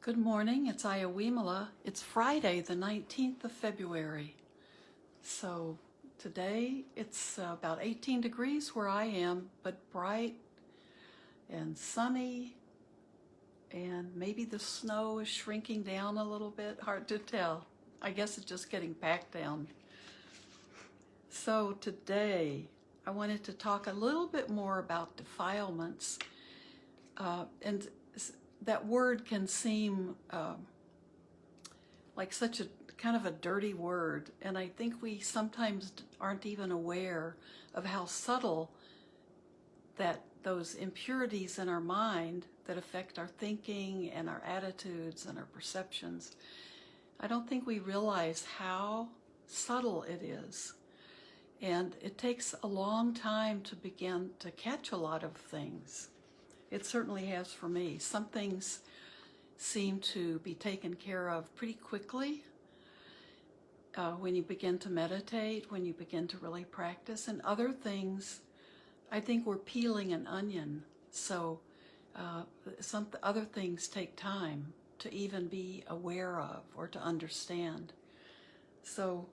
Good morning, it's Ayya Vimala. It's Friday, the 19th of February. So today it's about 18 degrees where I am, but bright and sunny, and maybe the snow is shrinking down a little bit. Hard to tell. I guess it's just getting packed down. So today I wanted to talk a little bit more about defilements. And that word can seem like such a kind of a dirty word, and I think we sometimes aren't even aware of how subtle that those impurities in our mind that affect our thinking and our attitudes and our perceptions. I don't think we realize how subtle it is, and it takes a long time to begin to catch a lot of things. It certainly has for me. Some things seem to be taken care of pretty quickly when you begin to meditate, when you begin to really practice. And other things, I think we're peeling an onion. So some other things take time to even be aware of or to understand. So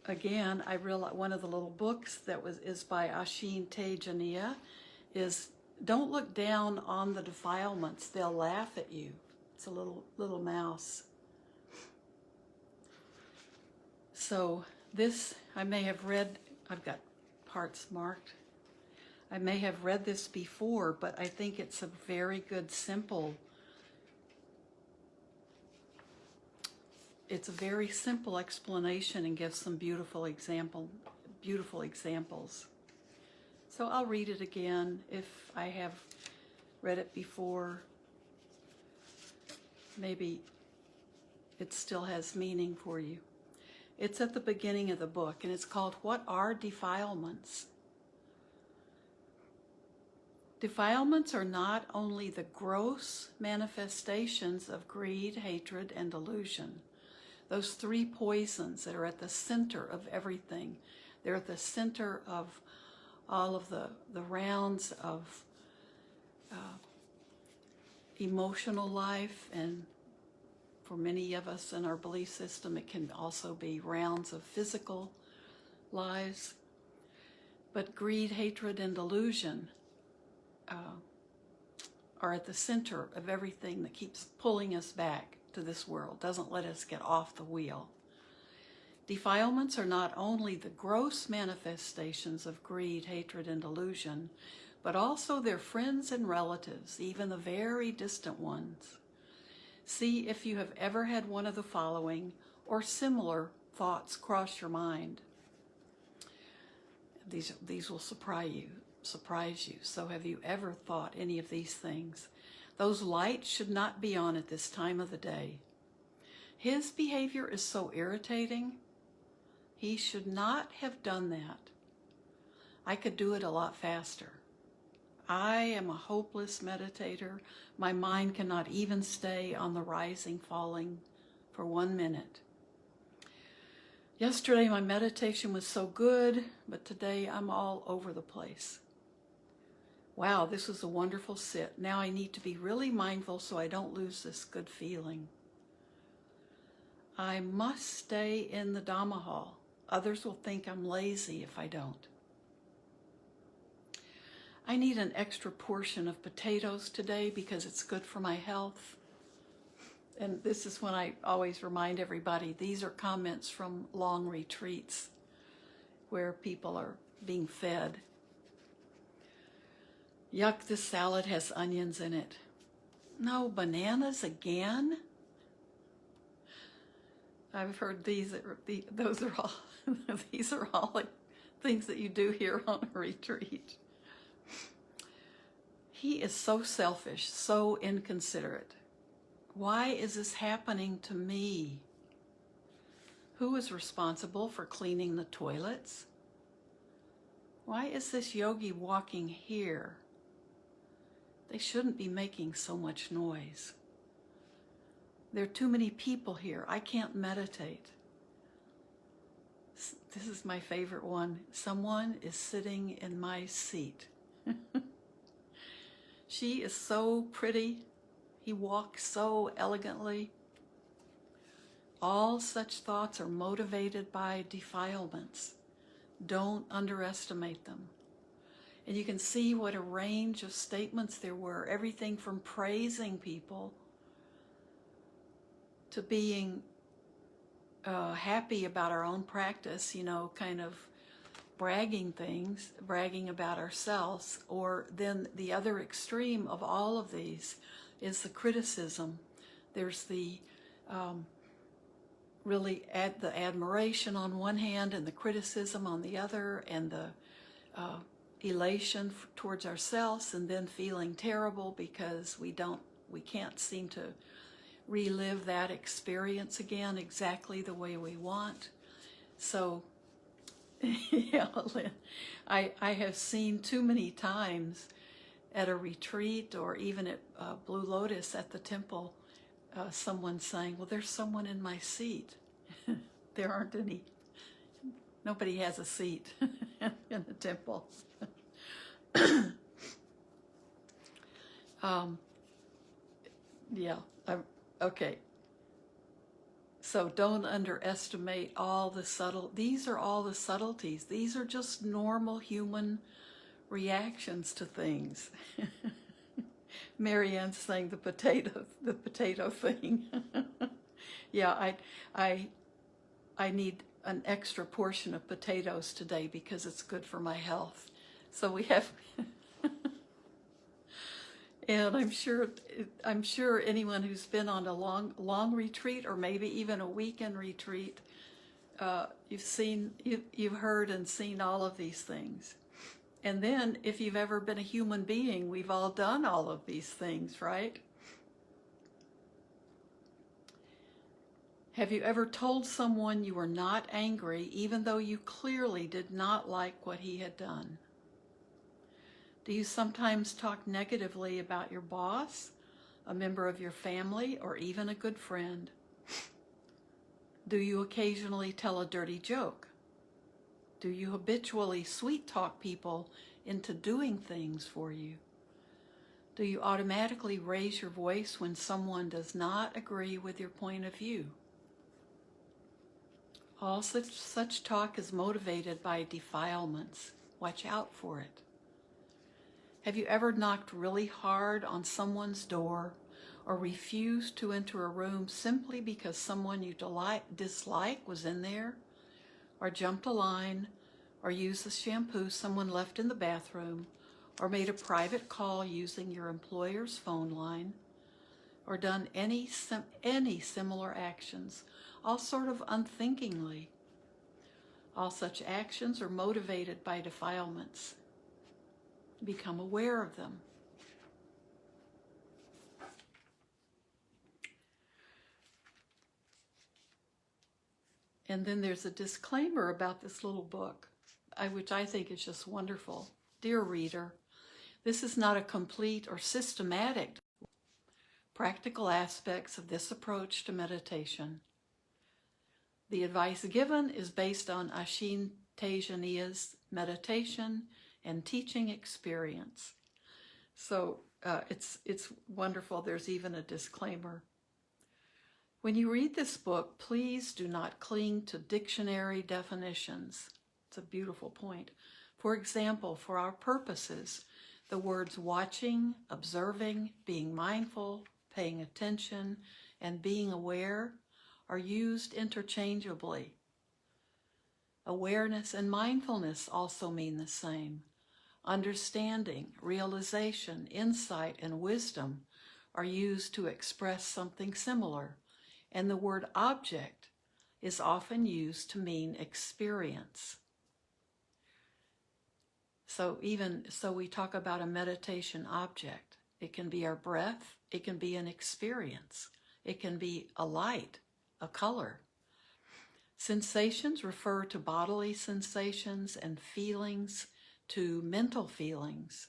again, I realized one of the little books that is by Ashin Tejaniya is "Don't look down on the defilements; they'll laugh at you." It's a little mouse. So this I may have read. I've got parts marked. I may have read this before, but I think it's a very good, simple. It's a very simple explanation and gives some beautiful examples. So I'll read it again if I have read it before. Maybe it still has meaning for you. It's at the beginning of the book, and it's called "What Are Defilements?" Defilements are not only the gross manifestations of greed, hatred, and delusion. Those three poisons that are at the center of everything. They're at the center of all of the rounds of emotional life, and for many of us in our belief system, it can also be rounds of physical lives. But greed, hatred, and delusion are at the center of everything that keeps pulling us back to this world, doesn't let us get off the wheel. Defilements are not only the gross manifestations of greed, hatred, and delusion, but also their friends and relatives, even the very distant ones. See if you have ever had one of the following or similar thoughts cross your mind. These will surprise you. So have you ever thought any of these things? Those lights should not be on at this time of the day. His behavior is so irritating. He should not have done that. I could do it a lot faster. I am a hopeless meditator. My mind cannot even stay on the rising, falling for 1 minute. Yesterday my meditation was so good, but today I'm all over the place. Wow, this was a wonderful sit. Now I need to be really mindful so I don't lose this good feeling. I must stay in the Dhamma hall. Others will think I'm lazy if I don't. I need an extra portion of potatoes today because it's good for my health. And this is when I always remind everybody, these are comments from long retreats where people are being fed. Yuck, this salad has onions in it. No, bananas again? I've heard those are all these are all like things that you do here on a retreat. He is so selfish, so inconsiderate. Why is this happening to me? Who is responsible for cleaning the toilets? Why is this yogi walking here? They shouldn't be making so much noise. There are too many people here. I can't meditate. This is my favorite one. Someone is sitting in my seat. She is so pretty. He walks so elegantly. All such thoughts are motivated by defilements. Don't underestimate them. And you can see what a range of statements there were. Everything from praising people to being happy about our own practice, kind of bragging about ourselves. Or then the other extreme of all of these is the criticism. There's the the admiration on one hand and the criticism on the other, and the elation towards ourselves, and then feeling terrible because we can't seem to relive that experience again exactly the way we want. So yeah, Lynn, I have seen too many times at a retreat or even at Blue Lotus at the temple, someone saying, well, there's someone in my seat. There aren't any. Nobody has a seat in the temple. Okay. So don't underestimate these are all the subtleties. These are just normal human reactions to things. Marianne's saying the potato thing. Yeah, I need an extra portion of potatoes today because it's good for my health. So we have, and I'm sure anyone who's been on a long retreat or maybe even a weekend retreat, you've heard and seen all of these things. And then if you've ever been a human being, we've all done all of these things, right? Have you ever told someone you were not angry even though you clearly did not like what he had done? Do you sometimes talk negatively about your boss, a member of your family, or even a good friend? Do you occasionally tell a dirty joke? Do you habitually sweet talk people into doing things for you? Do you automatically raise your voice when someone does not agree with your point of view? All such talk is motivated by defilements. Watch out for it. Have you ever knocked really hard on someone's door or refused to enter a room simply because someone you dislike was in there? Or jumped a line, or used the shampoo someone left in the bathroom, or made a private call using your employer's phone line, or done any similar actions, all sort of unthinkingly? All such actions are motivated by defilements. Become aware of them. And then there's a disclaimer about this little book, which I think is just wonderful. Dear reader, this is not a complete or systematic practical aspects of this approach to meditation. The advice given is based on Ashin Tejaniya's meditation and teaching experience. So it's wonderful. There's even a disclaimer. When you read this book, please do not cling to dictionary definitions. It's a beautiful point. For example, for our purposes, the words watching, observing, being mindful, paying attention, and being aware are used interchangeably. Awareness and mindfulness also mean the same. Understanding, realization, insight, and wisdom are used to express something similar, and the word object is often used to mean experience. So we talk about a meditation object. It can be our breath, it can be an experience, it can be a light, a color. Sensations refer to bodily sensations, and feelings to mental feelings.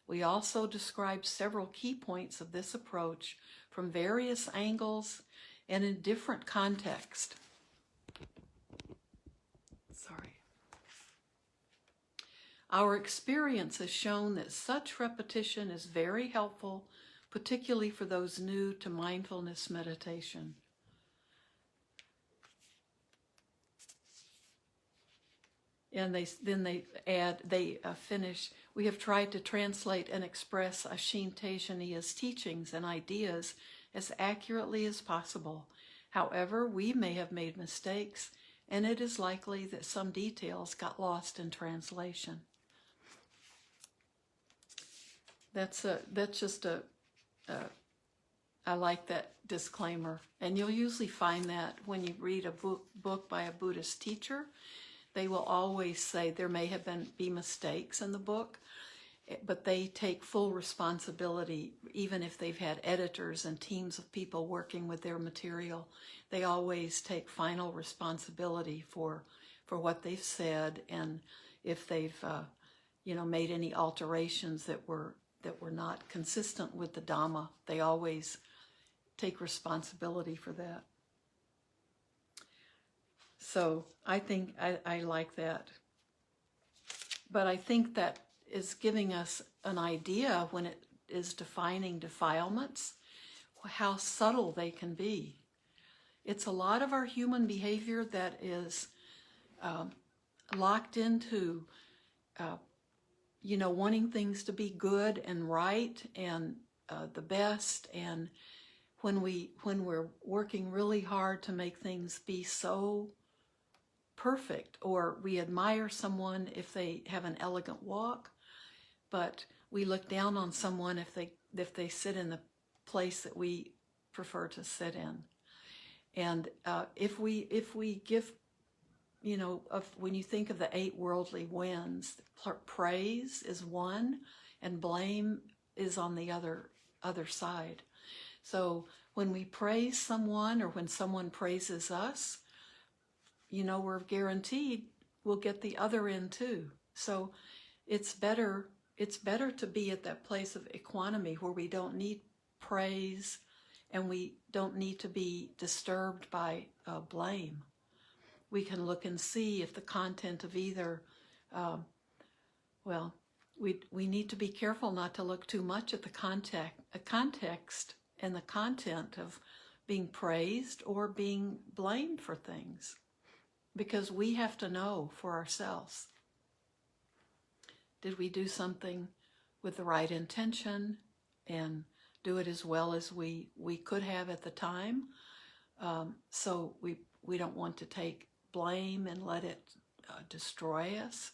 We also describe several key points of this approach from various angles and in different contexts. Our experience has shown that such repetition is very helpful, particularly for those new to mindfulness meditation. And they finish, we have tried to translate and express Ashin Tejaniya's teachings and ideas as accurately as possible. However, we may have made mistakes, and it is likely that some details got lost in translation. I like that disclaimer. And you'll usually find that when you read a book by a Buddhist teacher, they will always say there may have be mistakes in the book, but they take full responsibility, even if they've had editors and teams of people working with their material. They always take final responsibility for what they've said, and if they've made any alterations that were not consistent with the Dhamma, they always take responsibility for that. So I think I like that. But I think that is giving us an idea when it is defining defilements, how subtle they can be. It's a lot of our human behavior that is locked into wanting things to be good and right and the best, and when we're working really hard to make things be so perfect, or we admire someone if they have an elegant walk, but we look down on someone if they sit in the place that we prefer to sit in. And if we give, when you think of the 8 worldly winds, praise is one, and blame is on the other side. So when we praise someone, or when someone praises us, we're guaranteed we'll get the other end too. So it's better to be at that place of equanimity where we don't need praise and we don't need to be disturbed by blame. We can look and see if the content of either, we need to be careful not to look too much at the context and the content of being praised or being blamed for things, because we have to know for ourselves. Did we do something with the right intention and do it as well as we could have at the time? So we don't want to take blame and let it destroy us.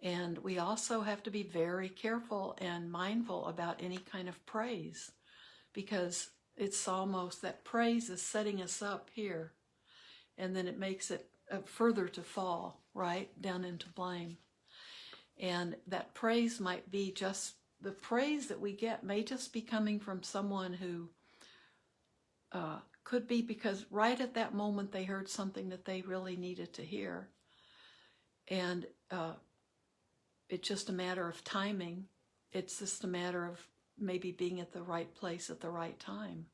And we also have to be very careful and mindful about any kind of praise, because it's almost that praise is setting us up here, and then it makes it further to fall right down into blame. And that praise might be just, the praise that we get may just be coming from someone who could be because right at that moment they heard something that they really needed to hear. And it's just a matter of timing. It's just a matter of maybe being at the right place at the right time.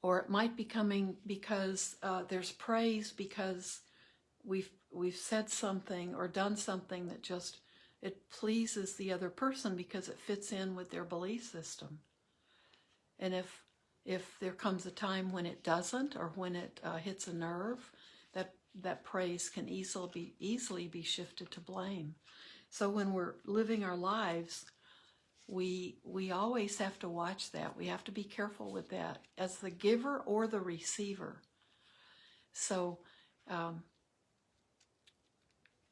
Or it might be coming because there's praise because we've said something or done something that just, it pleases the other person because it fits in with their belief system. And if there comes a time when it doesn't, or when it hits a nerve, that praise can easily be shifted to blame. So when we're living our lives, we always have to watch that. We have to be careful with that as the giver or the receiver. So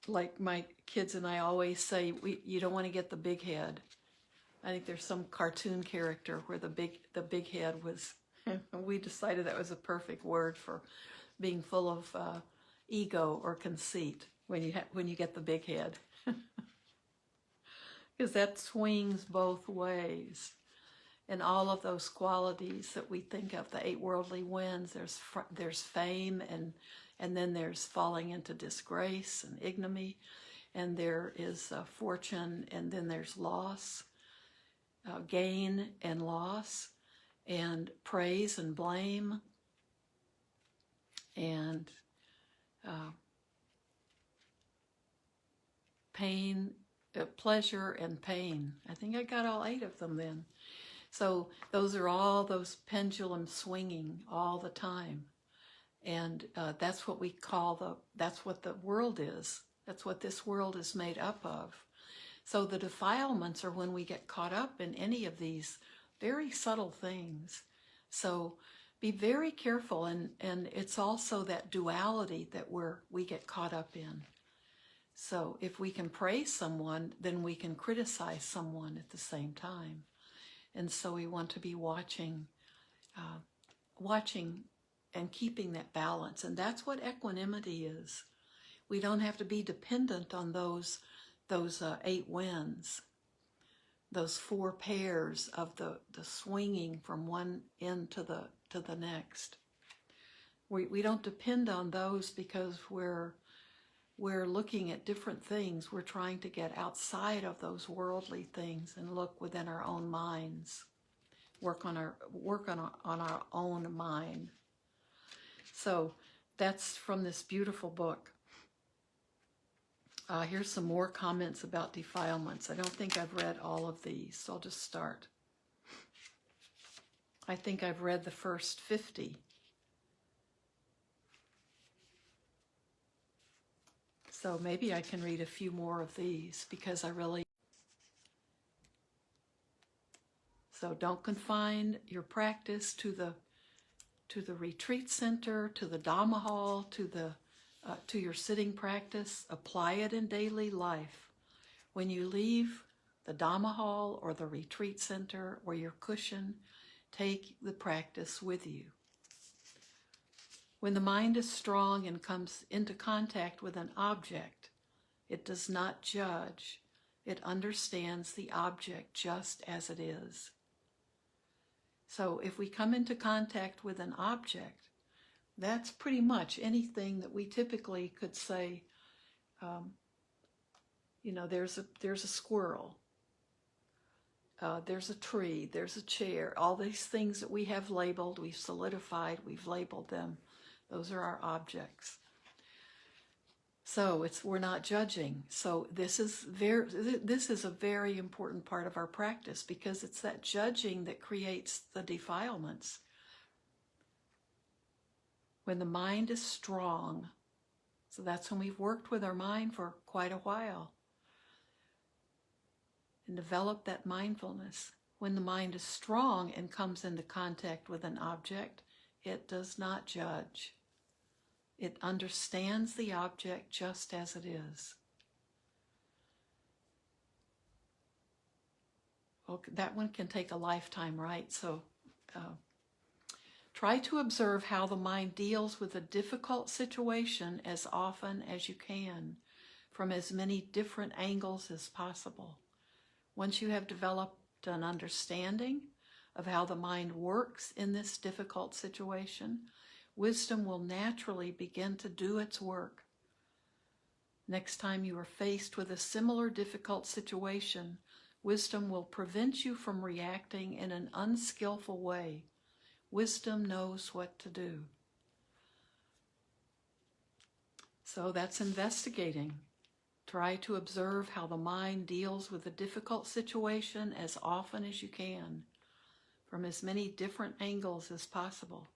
like my kids and I always say, you don't want to get the big head. I think there's some cartoon character where the big head was, we decided that was a perfect word for being full of ego or conceit when you get the big head. Because that swings both ways. And all of those qualities that we think of, the 8 worldly winds, there's fame, and then there's falling into disgrace and ignominy, and there is fortune, and then there's loss, gain and loss, and praise and blame, and pain, pleasure, and pain. I think I got all 8 of them then. So those are all those pendulums swinging all the time. And that's what we call that's what the world is. That's what this world is made up of. So the defilements are when we get caught up in any of these very subtle things. So be very careful, and it's also that duality that we get caught up in. So if we can praise someone, then we can criticize someone at the same time. And so we want to be watching and keeping that balance. And that's what equanimity is. We don't have to be dependent on those 8 winds, those 4 pairs of the swinging from one end to the next. We don't depend on those because we're looking at different things. We're trying to get outside of those worldly things and look within our own minds, work on our own mind. So that's from this beautiful book. Here's some more comments about defilements. I don't think I've read all of these, so I'll just start. I think I've read the first 50. So maybe I can read a few more of these because I really... So don't confine your practice to the retreat center, to the Dhamma hall, to your sitting practice. Apply it in daily life. When you leave the Dhamma hall or the retreat center or your cushion, take the practice with you. When the mind is strong and comes into contact with an object, it does not judge. It understands the object just as it is. So if we come into contact with an object, that's pretty much anything that we typically could say, there's a squirrel, there's a tree, there's a chair, all these things that we have labeled, we've solidified, we've labeled them. Those are our objects. So we're not judging. So this is a very important part of our practice because it's that judging that creates the defilements. When the mind is strong, so that's when we've worked with our mind for quite a while and developed that mindfulness. When the mind is strong and comes into contact with an object, it does not judge. It understands the object just as it is. Okay, that one can take a lifetime, right? So try to observe how the mind deals with a difficult situation as often as you can, from as many different angles as possible. Once you have developed an understanding of how the mind works in this difficult situation, wisdom will naturally begin to do its work. Next time you are faced with a similar difficult situation, wisdom will prevent you from reacting in an unskillful way. Wisdom knows what to do. So that's investigating. Try to observe how the mind deals with a difficult situation as often as you can, from as many different angles as possible.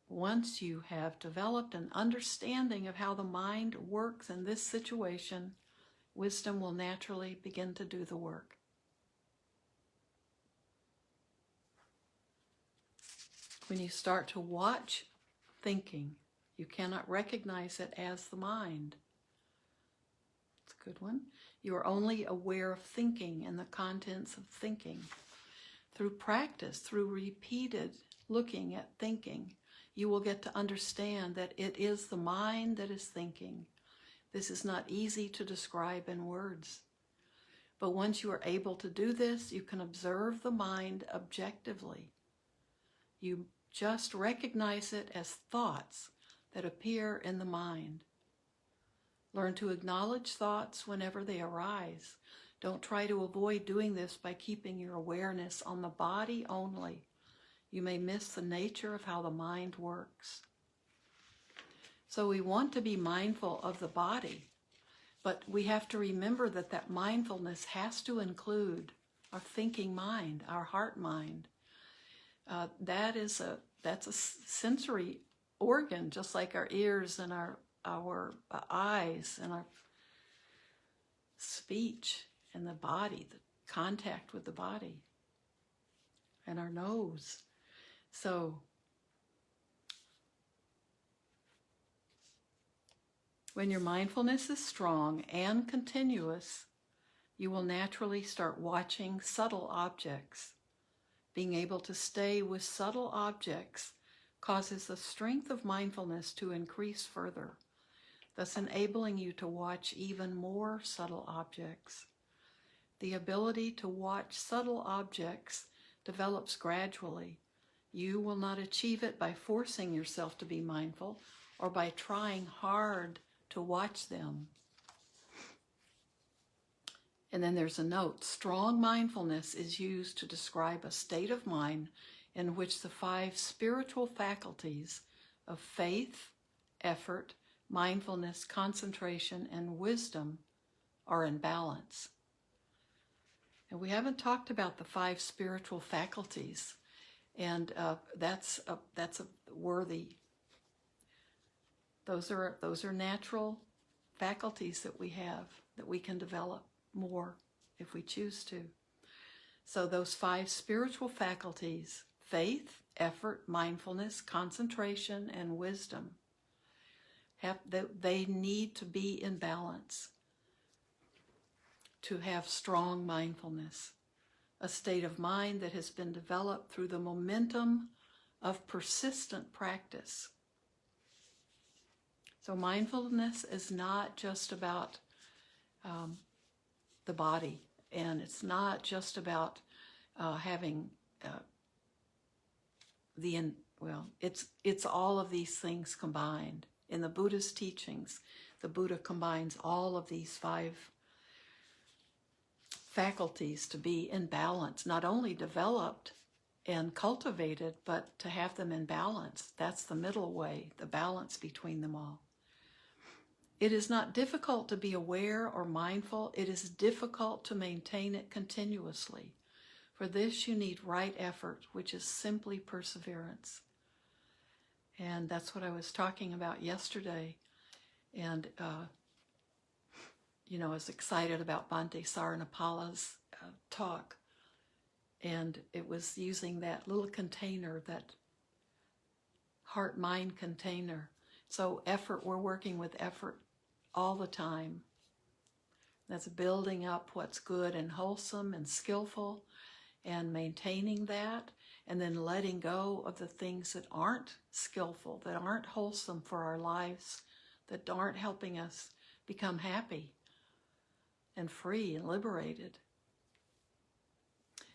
Once you have developed an understanding of how the mind works in this situation, wisdom will naturally begin to do the work. When you start to watch thinking, you cannot recognize it as the mind. It's a good one. You are only aware of thinking and the contents of thinking. Through practice, through repeated looking at thinking, you will get to understand that it is the mind that is thinking. This is not easy to describe in words. But once you are able to do this, you can observe the mind objectively. You just recognize it as thoughts that appear in the mind. Learn to acknowledge thoughts whenever they arise. Don't try to avoid doing this by keeping your awareness on the body only. You may miss the nature of how the mind works. So we want to be mindful of the body. But we have to remember that that mindfulness has to include our thinking mind, our heart mind. That's a sensory organ, just like our ears and our eyes and our speech and the body, the contact with the body, and our nose. So when your mindfulness is strong and continuous, you will naturally start watching subtle objects. Being able to stay with subtle objects causes the strength of mindfulness to increase further, thus enabling you to watch even more subtle objects. The ability to watch subtle objects develops gradually. You will not achieve it by forcing yourself to be mindful or by trying hard to watch them. And then there's a note. Strong mindfulness is used to describe a state of mind in which the 5 spiritual faculties of faith, effort, mindfulness, concentration, and wisdom are in balance. And we haven't talked about the 5 spiritual faculties, and that's a worthy. Those are natural faculties that we have that we can develop more if we choose to. So those 5 spiritual faculties, faith, effort, mindfulness, concentration, and wisdom, they need to be in balance to have strong mindfulness, a state of mind that has been developed through the momentum of persistent practice. So mindfulness is not just about the body, and it's not just about having it's all of these things combined. In the Buddha's teachings, the Buddha combines all of these 5 faculties to be in balance, not only developed and cultivated, but to have them in balance. That's the middle way, the balance between them all. It is not difficult to be aware or mindful. It is difficult to maintain it continuously. For this, you need right effort, which is simply perseverance. And that's what I was talking about yesterday. And, I was excited about Bhante Saranapala's talk. And it was using that little container, that heart-mind container. So effort, we're working with effort all the time. That's building up what's good and wholesome and skillful and maintaining that, and then letting go of the things that aren't skillful, that aren't wholesome for our lives, that aren't helping us become happy and free and liberated.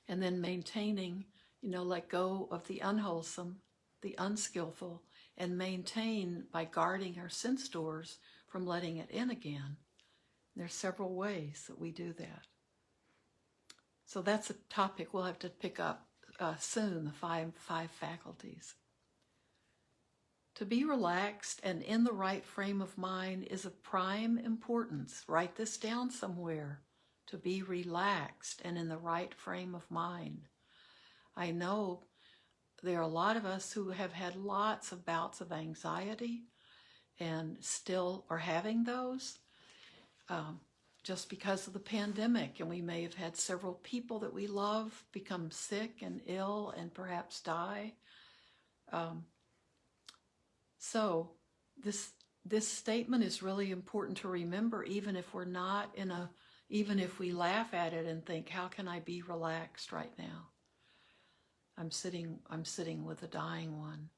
And then maintaining, let go of the unwholesome, the unskillful, and maintain by guarding our sense doors from letting it in again. There's several ways that we do that. So that's a topic we'll have to pick up soon, the five faculties. To be relaxed and in the right frame of mind is of prime importance. Write this down somewhere. To be relaxed and in the right frame of mind. I know there are a lot of us who have had lots of bouts of anxiety and still are having those just because of the pandemic. And we may have had several people that we love become sick and ill and perhaps die. So this statement is really important to remember, even if we're not even if we laugh at it and think, how can I be relaxed right now? I'm sitting with a dying one,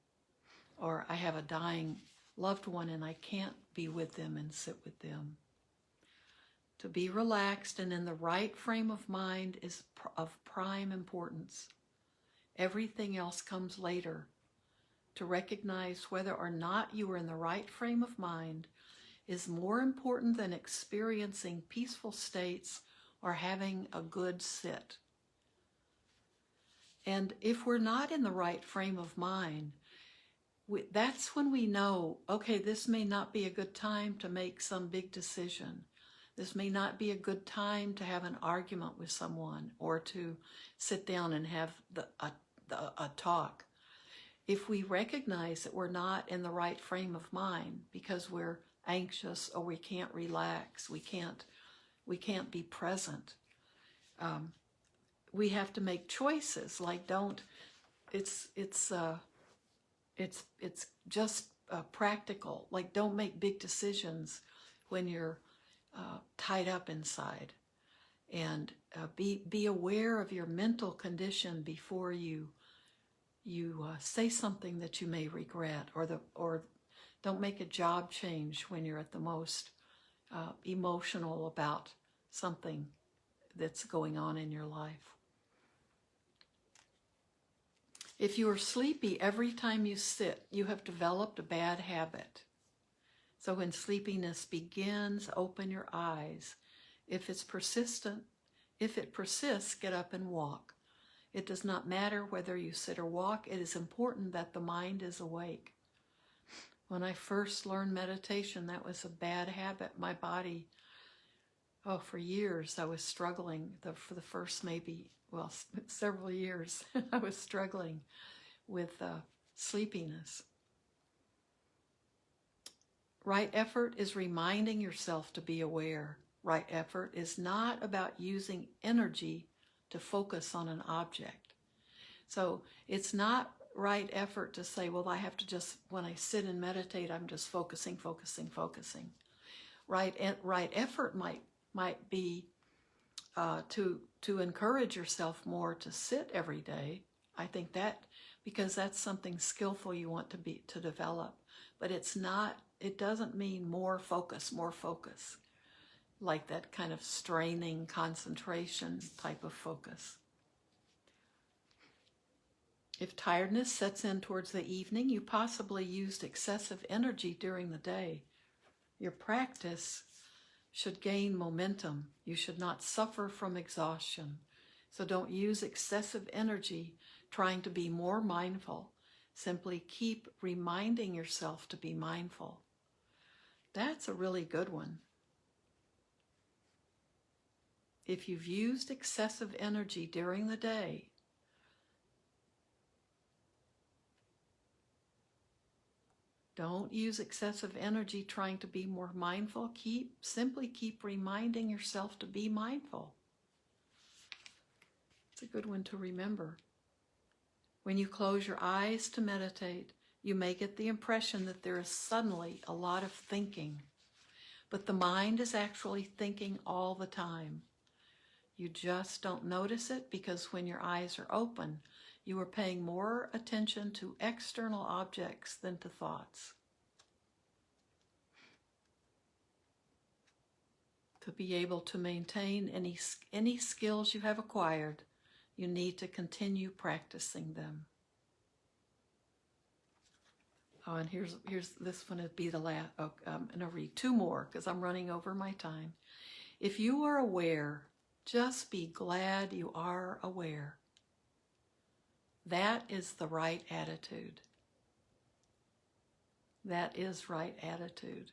or I have a dying loved one and I can't be with them and sit with them. To be relaxed and in the right frame of mind is of prime importance. Everything else comes later. To recognize whether or not you are in the right frame of mind is more important than experiencing peaceful states or having a good sit. And if we're not in the right frame of mind, that's when we know, okay, this may not be a good time to make some big decision. This may not be a good time to have an argument with someone or to sit down and have a talk. If we recognize that we're not in the right frame of mind because we're anxious or we can't relax, we can't be present, we have to make choices. Like it's just practical. Like, don't make big decisions when you're tied up inside, and be aware of your mental condition before you say something that you may regret, or don't make a job change when you're at the most emotional about something that's going on in your life. If you are sleepy every time you sit, you have developed a bad habit. So when sleepiness begins, open your eyes. If it persists, get up and walk. It does not matter whether you sit or walk. It is important that the mind is awake. When I first learned meditation, that was a bad habit. My body, for years I was struggling. For the first several years, I was struggling with sleepiness. Right effort is reminding yourself to be aware. Right effort is not about using energy to focus on an object. So it's not right effort to say, well, I have to just, when I sit and meditate, I'm just focusing. Right effort might be to encourage yourself more to sit every day. I think that, because that's something skillful you want to develop. But it doesn't mean more focus, like that kind of straining concentration type of focus. If tiredness sets in towards the evening, you possibly used excessive energy during the day. Your practice should gain momentum. You should not suffer from exhaustion. So don't use excessive energy trying to be more mindful. Simply keep reminding yourself to be mindful. That's a really good one. If you've used excessive energy during the day, don't use excessive energy trying to be more mindful. Simply keep reminding yourself to be mindful. It's a good one to remember. When you close your eyes to meditate, you may get the impression that there is suddenly a lot of thinking, but the mind is actually thinking all the time. You just don't notice it because when your eyes are open, you are paying more attention to external objects than to thoughts. To be able to maintain any skills you have acquired, you need to continue practicing them. Oh, and here's this one would be the last. Oh, I'm going to read two more because I'm running over my time. If you are aware, just be glad you are aware. That is the right attitude. That is right attitude.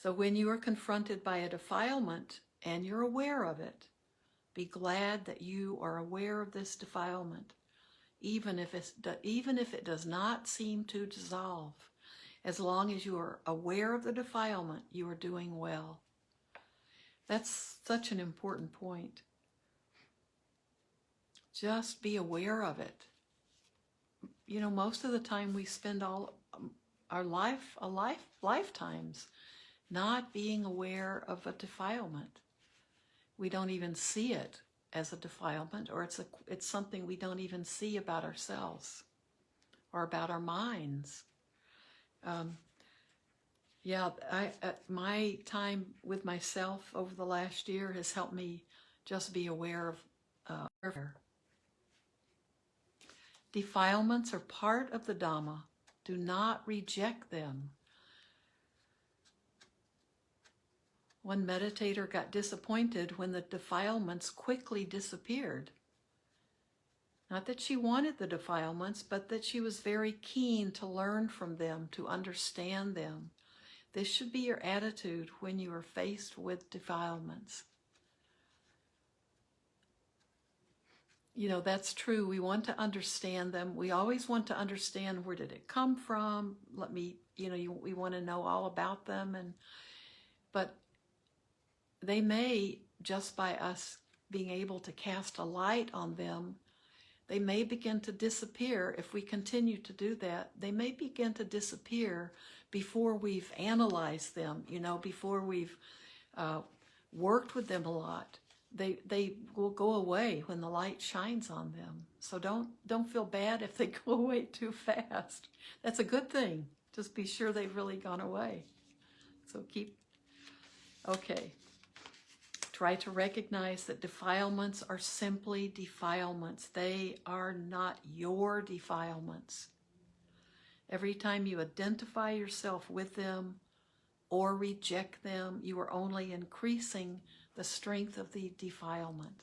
So when you are confronted by a defilement and you're aware of it, be glad that you are aware of this defilement, even if it does not seem to dissolve. As long as you are aware of the defilement, you are doing well. That's such an important point. Just be aware of it. You know, most of the time we spend all our lifetimes not being aware of a defilement. We don't even see it as a defilement, or it's something we don't even see about ourselves or about our minds. My time with myself over the last year has helped me just be aware of defilements are part of the Dhamma. Do not reject them. One meditator got disappointed when the defilements quickly disappeared. Not that she wanted the defilements, but that she was very keen to learn from them, to understand them. This should be your attitude when you are faced with defilements. You know, that's true. We want to understand them. We always want to understand, where did it come from? We want to know all about them. But they may, just by us being able to cast a light on them, they may begin to disappear. If we continue to do that, they may begin to disappear before we've analyzed them, before we've worked with them a lot. They will go away when the light shines on them. So don't feel bad if they go away too fast. That's a good thing. Just be sure they've really gone away. So okay. Try to recognize that defilements are simply defilements. They are not your defilements. Every time you identify yourself with them or reject them, you are only increasing the strength of the defilement.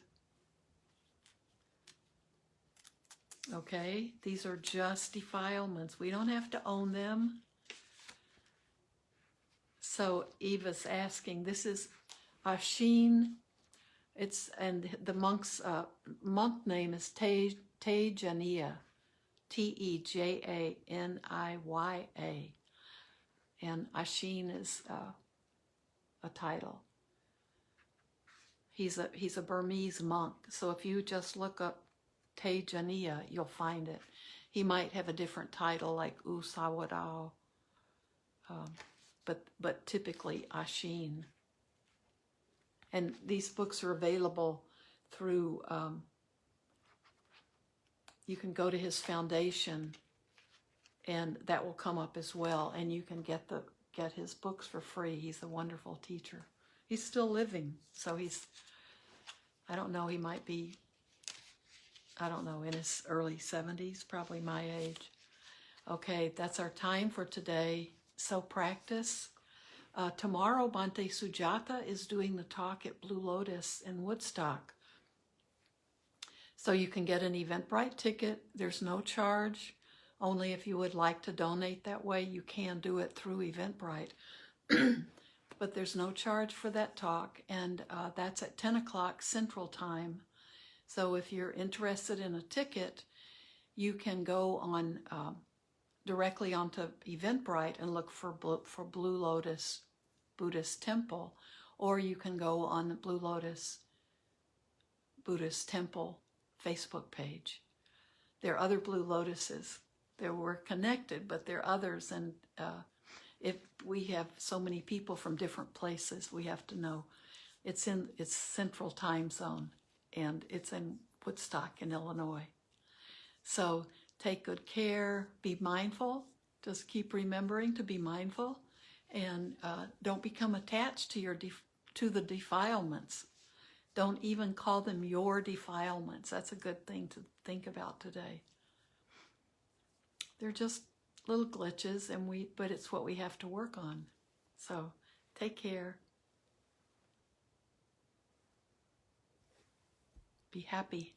Okay? These are just defilements. We don't have to own them. So Eva's asking, this is Ashin. And the monk's monk name is Tejaniya. Tejaniya. And Ashin is a title. He's a Burmese monk. So if you just look up Tejaniya, you'll find it. He might have a different title like U Sawadao, but typically Ashin. And these books are available through, you can go to his foundation, and that will come up as well. And you can get his books for free. He's a wonderful teacher. He's still living, so I don't know, he might be, in his early 70s, probably my age. Okay, that's our time for today. So practice. Tomorrow, Bhante Sujata is doing the talk at Blue Lotus in Woodstock. So you can get an Eventbrite ticket. There's no charge. Only if you would like to donate that way, you can do it through Eventbrite. But there's no charge for that talk, and that's at 10 o'clock Central Time. So if you're interested in a ticket, you can go on directly onto Eventbrite and look for Blue Lotus Buddhist Temple, or you can go on the Blue Lotus Buddhist Temple Facebook page. There are other Blue Lotuses. We're connected, but there are others, and if we have so many people from different places, we have to know. It's Central Time Zone, and it's in Woodstock in Illinois. So take good care, be mindful, just keep remembering to be mindful, and don't become attached to the defilements. Don't even call them your defilements. That's a good thing to think about today. They're just little glitches, but it's what we have to work on. So take care. Be happy.